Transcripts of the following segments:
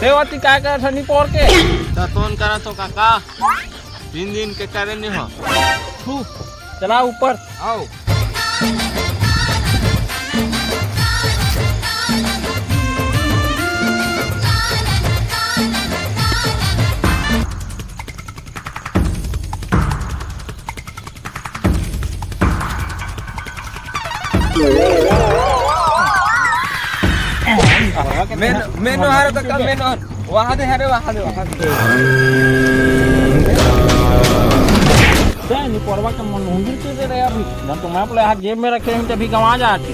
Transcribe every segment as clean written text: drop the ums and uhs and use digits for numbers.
तेव्हाती काय करत हनी पोर के तोन करा तो काका दिन दिन के करे नहीं हो तू चला ऊपर आओ मेनो हारे तो कम मेनो वहाँ दे नहीं परवा के मन हुंडी के दे रहे अभी ना तो मैं अपने हाथ जेब में रखे हैं तभी गंवा जाती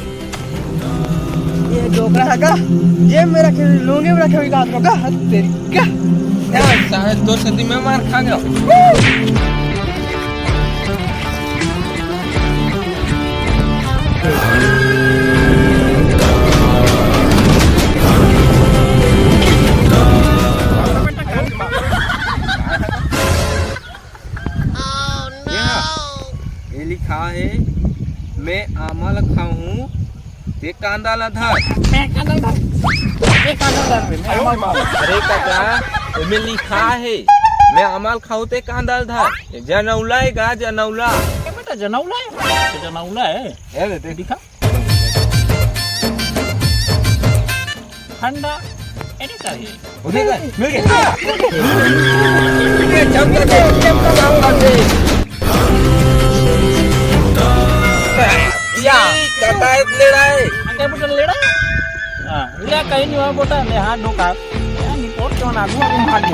ये डोकरा है का जेब में रखे लोंगे में रखे हुए का हाथ का तेरी क्या यार शायद 2 सदी में मार खा गया ये लिखा है मैं आमल खाऊं ते कांदा ला धर अरे काका इसमें लिखा है मैं अमल खाऊं ते कांदा धर जनौला है गा जनौला बेटा जनौला है ये दे दिखा ठंडा एने का है उधर का मिल गया ये जब तक या काका ले रहा है आगे बटन लेड़ा हां ले कहीं नहीं बोटा ले हाथ ढोका यानी पोट क्यों ना दूर मार दे